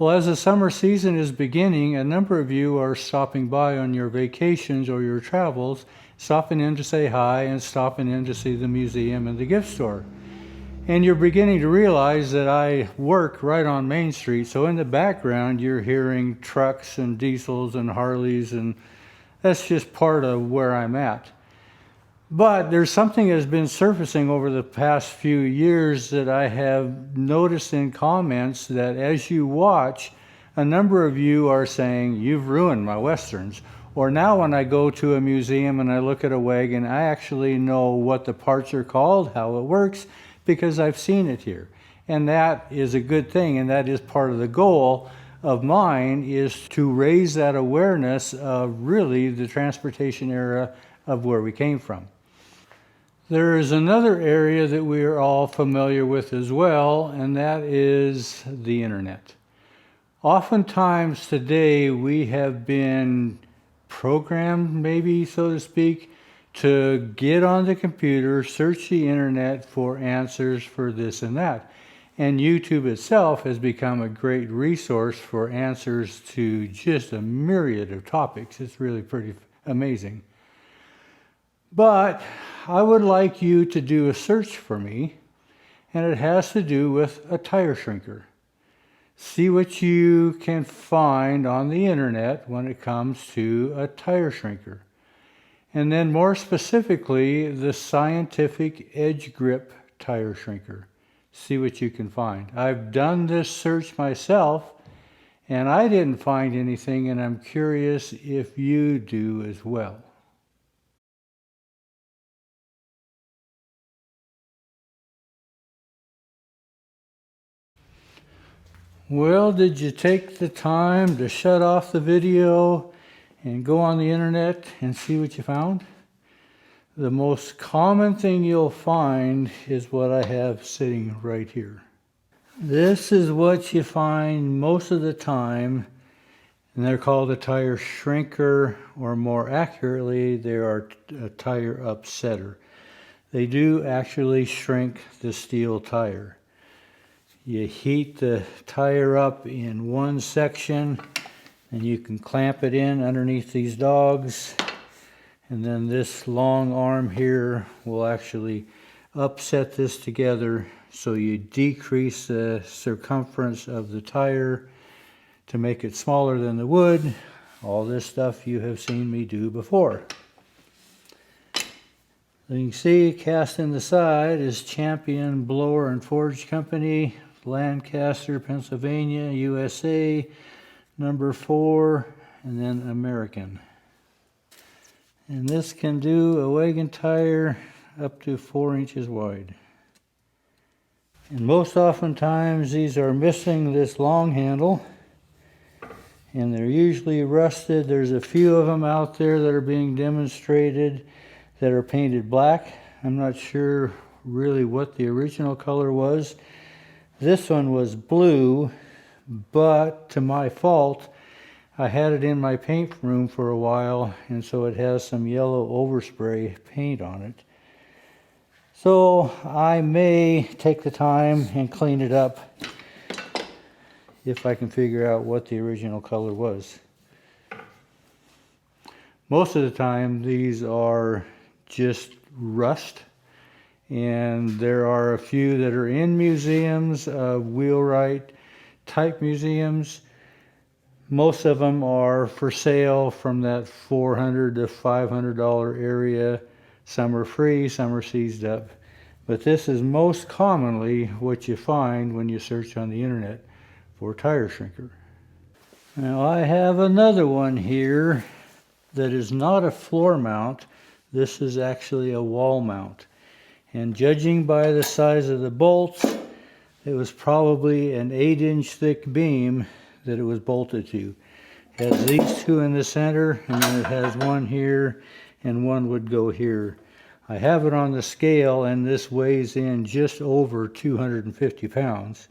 Well, as the summer season is beginning, a number of you are stopping by on your vacations or your travels, stopping in to say hi and stopping in to see the museum and the gift store. And you're beginning to realize that I work right on Main Street, so in the background you're hearing trucks and diesels and Harleys, and that's just part of where I'm at. But there's something that's been surfacing over the past few years that I have noticed in comments that as you watch, a number of you are saying, "You've ruined my Westerns." Or now when I go to a museum and I look at a wagon, I actually know what the parts are called, how it works, because I've seen it here. And that is a good thing, and that is part of the goal of mine, is to raise that awareness of really the transportation era of where we came from. There is another area that we are all familiar with as well, and that is the internet. Oftentimes today we have been programmed, maybe so to speak, to get on the computer, search the internet for answers for this and that. And YouTube itself has become a great resource for answers to just a myriad of topics. It's really pretty amazing. But I would like you to do a search for me, and it has to do with a tire shrinker. See what you can find on the internet when it comes to a tire shrinker. And then more specifically, the Scientific Edge Grip tire shrinker. See what you can find. I've done this search myself, and I didn't find anything, and I'm curious if you do as well. Well, did you take the time to shut off the video and go on the internet and see what you found? The most common thing you'll find is what I have sitting right here. This is what you find most of the time, and they're called a tire shrinker, or more accurately, they are a tire upsetter. They do actually shrink the steel tire. You heat the tire up in one section, and you can clamp it in underneath these dogs, and then this long arm here will actually upset this together, so you decrease the circumference of the tire to make it smaller than the wood. All this stuff you have seen me do before. You can see cast in the side is Champion Blower and Forge Company, Lancaster, Pennsylvania, USA, number 4, and then American. And this can do a wagon tire up to 4 inches wide. And most oftentimes these are missing this long handle, and they're usually rusted. There's a few of them out there that are being demonstrated that are painted black. I'm not sure really what the original color was. This one was blue, but to my fault, I had it in my paint room for a while, and so it has some yellow overspray paint on it. So I may take the time and clean it up if I can figure out what the original color was. Most of the time these are just rust, and there are a few that are in museums, wheelwright type museums. Most of them are for sale from that $400 to $500 area. Some are free, some are seized up. But this is most commonly what you find when you search on the internet for tire shrinker. Now I have another one here that is not a floor mount. This is actually a wall mount. And judging by the size of the bolts, it was probably an 8-inch thick beam that it was bolted to. It has these two in the center, and then it has one here, and one would go here. I have it on the scale, and this weighs in just over 250 pounds.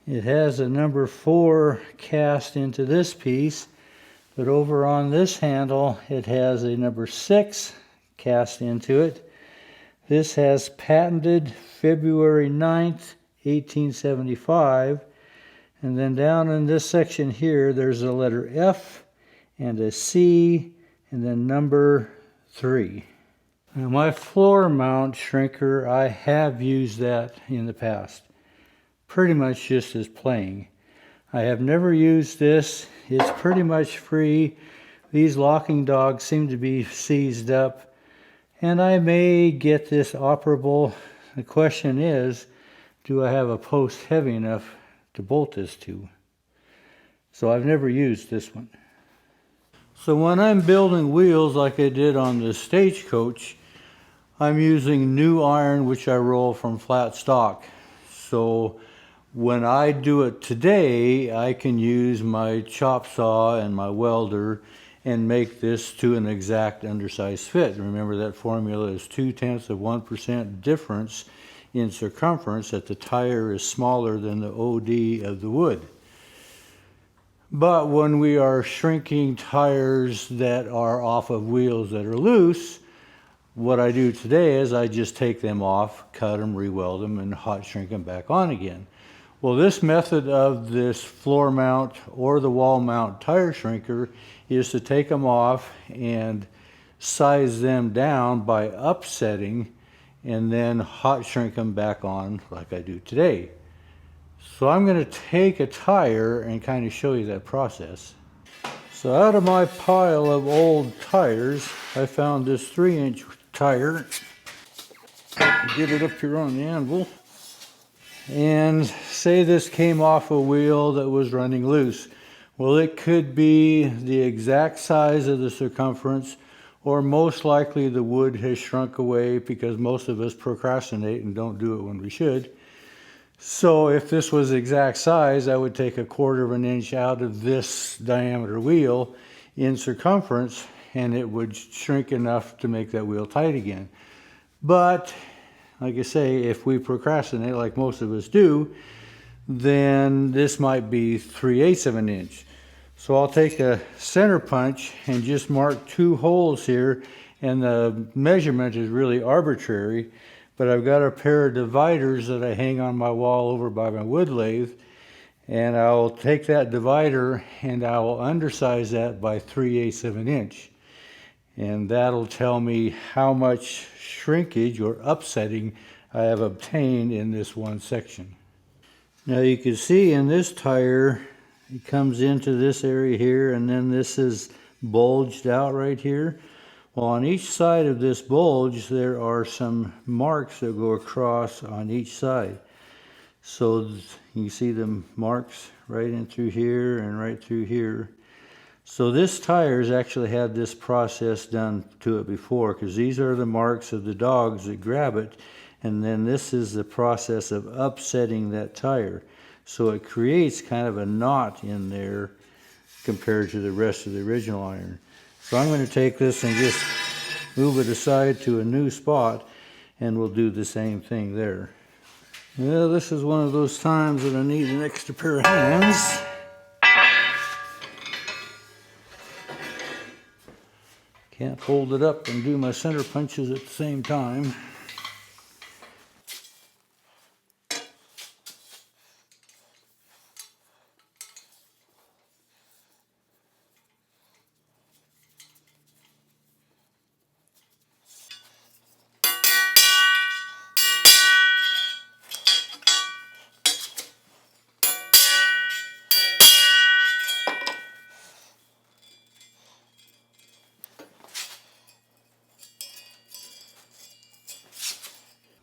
It has a number 4 cast into this piece, but over on this handle, it has a number 6 cast into it. This has patented February 9th, 1875, And then down in this section here, there's a letter F and a C and then number 3. Now my floor mount shrinker, I have used that in the past, pretty much just as playing. I have never used this. It's pretty much free. These locking dogs seem to be seized up, and I may get this operable. The question is, do I have a post heavy enough to bolt this to? So I've never used this one. So when I'm building wheels like I did on the Stagecoach, I'm using new iron which I roll from flat stock. So when I do it today, I can use my chop saw and my welder and make this to an exact undersized fit. Remember that formula is 0.2% difference in circumference, that the tire is smaller than the OD of the wood. But when we are shrinking tires that are off of wheels that are loose, what I do today is I just take them off, cut them, re-weld them, and hot shrink them back on again. Well, this method of this floor mount or the wall mount tire shrinker is to take them off and size them down by upsetting and then hot shrink them back on like I do today. So I'm going to take a tire and kind of show you that process. So out of my pile of old tires, I found this 3-inch tire. Get it up here on the anvil. And say this came off a wheel that was running loose. Well, it could be the exact size of the circumference, or most likely the wood has shrunk away because most of us procrastinate and don't do it when we should. So if this was exact size, I would take 1/4 of an inch out of this diameter wheel in circumference, and it would shrink enough to make that wheel tight again. But like I say, if we procrastinate like most of us do, then this might be 3/8 of an inch. So I'll take a center punch and just mark 2 holes here, and the measurement is really arbitrary, but I've got a pair of dividers that I hang on my wall over by my wood lathe, and I'll take that divider and I will undersize that by 3/8 of an inch. And that'll tell me how much shrinkage or upsetting I have obtained in this one section. Now you can see in this tire, it comes into this area here, and then this is bulged out right here. Well, on each side of this bulge, there are some marks that go across on each side. So you can see the marks right in through here and right through here. So this tire's actually had this process done to it before, because these are the marks of the dogs that grab it, and then this is the process of upsetting that tire. So it creates kind of a knot in there compared to the rest of the original iron. So I'm going to take this and just move it aside to a new spot, and we'll do the same thing there. Well, this is one of those times that I need an extra pair of hands. Can't hold it up and do my center punches at the same time.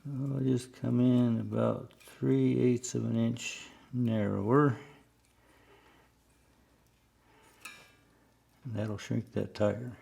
I'll just come in about 3/8 of an inch narrower. And that'll shrink that tire.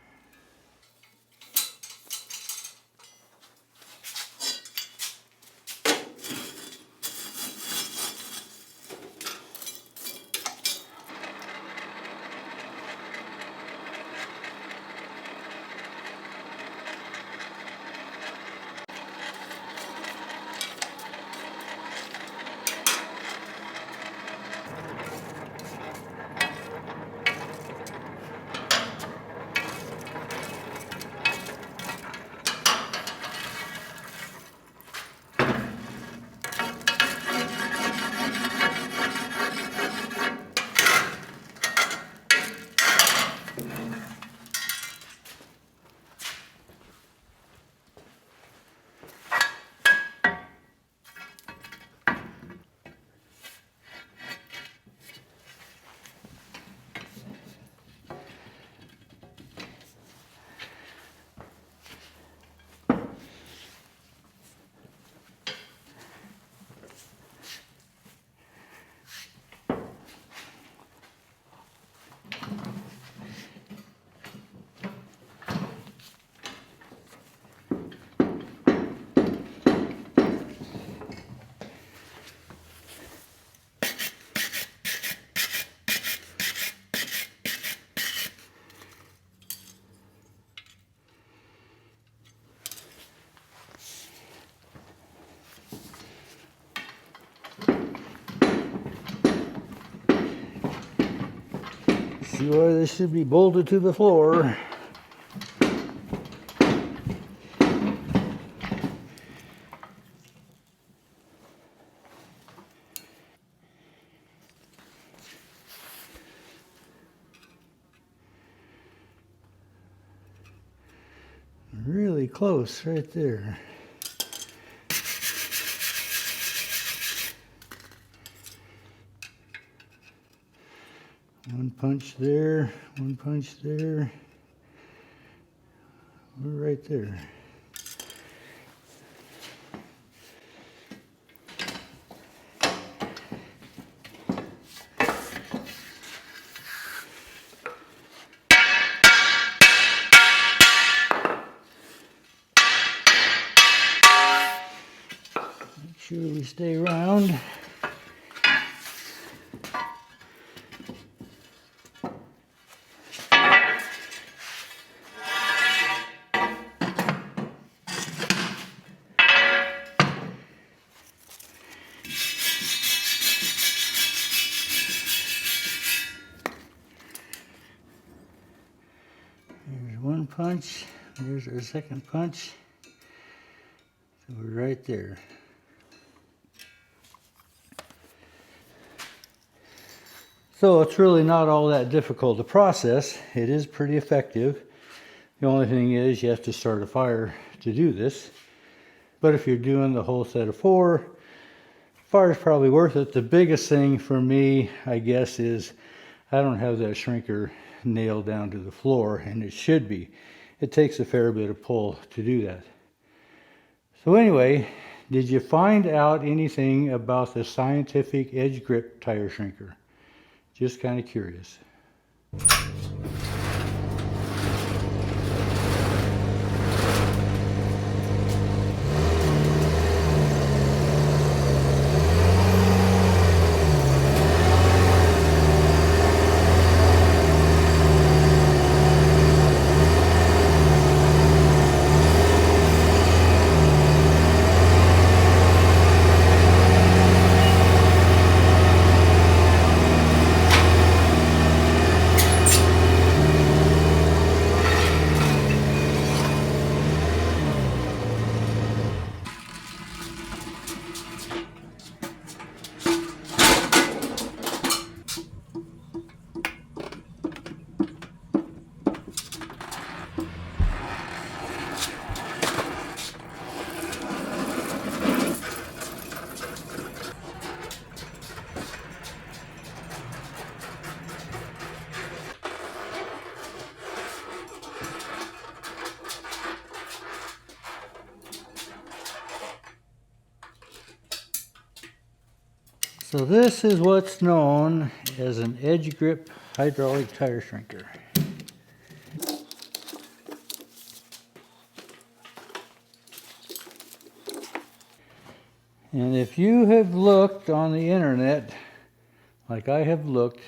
See why this should be bolted to the floor. Really close right there. One punch there, one punch there. We're right there. Make sure we stay round. There's one punch, there's our second punch. So we're right there. So it's really not all that difficult to process. It is pretty effective. The only thing is you have to start a fire to do this. But if you're doing the whole set of 4, fire's probably worth it. The biggest thing for me, I guess, is I don't have that shrinker nailed down to the floor, and it should be. It takes a fair bit of pull to do that. So anyway, did you find out anything about the Scientific Edge Grip tire shrinker? Just kind of curious. So this is what's known as an edge grip hydraulic tire shrinker. And if you have looked on the internet, like I have looked,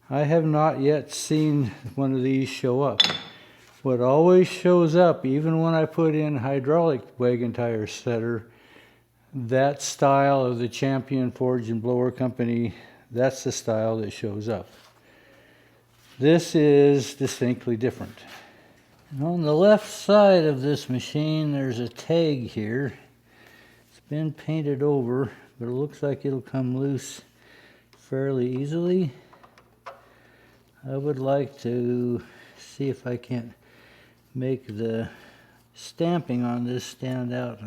I have not yet seen one of these show up. What always shows up, even when I put in hydraulic wagon tire setter, that style of the Champion Forge and Blower Company, that's the style that shows up. This is distinctly different. And on the left side of this machine, there's a tag here. It's been painted over, but it looks like it'll come loose fairly easily. I would like to see if I can't make the stamping on this stand out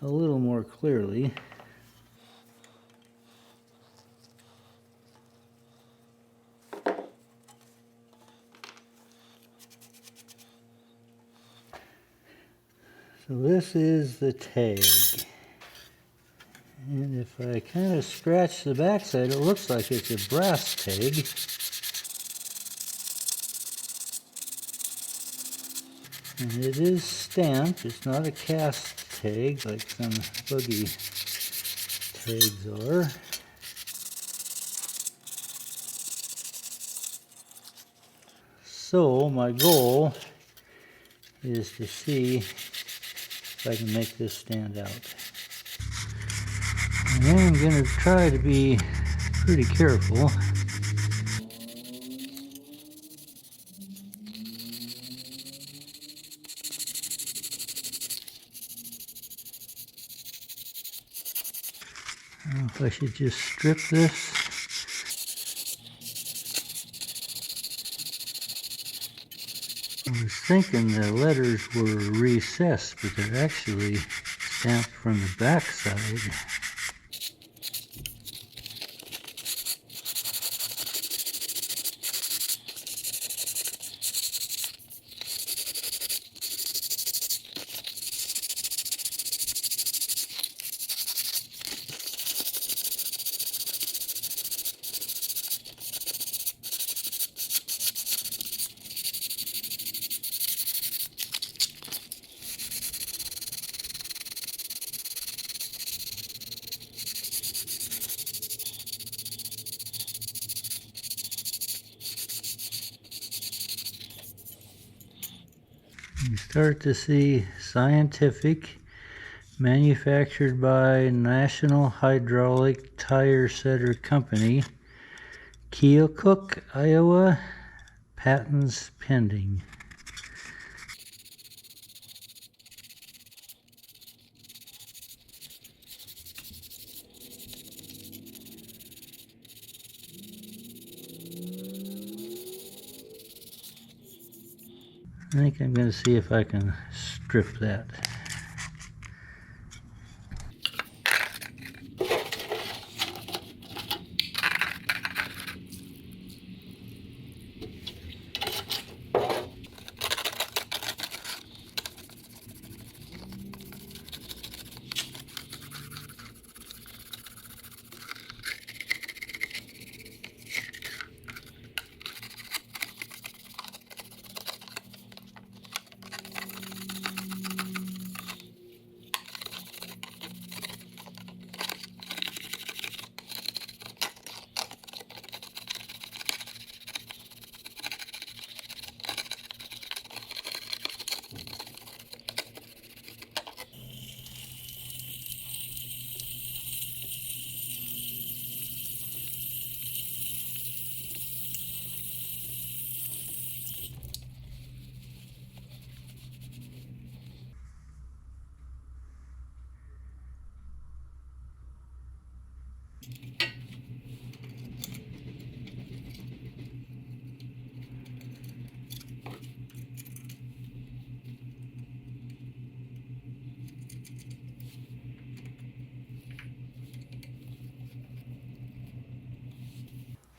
a little more clearly. So this is the tag. And if I kind of scratch the backside, it looks like it's a brass tag. And it is stamped. It's not a cast tag like some buggy tags are. So my goal is to see if I can make this stand out. And I'm going to try to be pretty careful. I don't know if I should just strip this. I was thinking the letters were recessed, but they're actually stamped from the back side. You start to see scientific, manufactured by National Hydraulic Tire Setter Company, Keokuk, Iowa, patents pending. I think I'm going to see if I can strip that.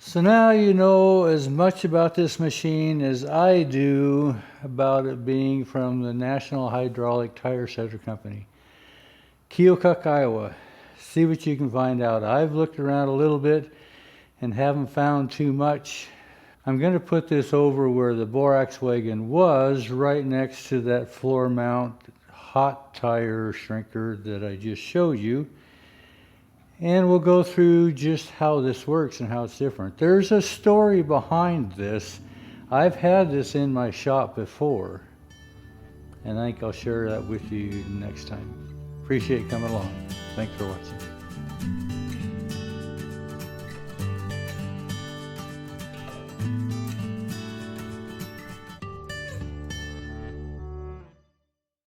So now you know as much about this machine as I do about it being from the National Hydraulic Tire Setter Company. Keokuk, Iowa. See what you can find out. I've looked around a little bit and haven't found too much. I'm going to put this over where the borax wagon was, right next to that floor mount hot tire shrinker that I just showed you. And we'll go through just how this works and how it's different. There's a story behind this. I've had this in my shop before, and I think I'll share that with you next time. Appreciate you coming along. Thanks for watching.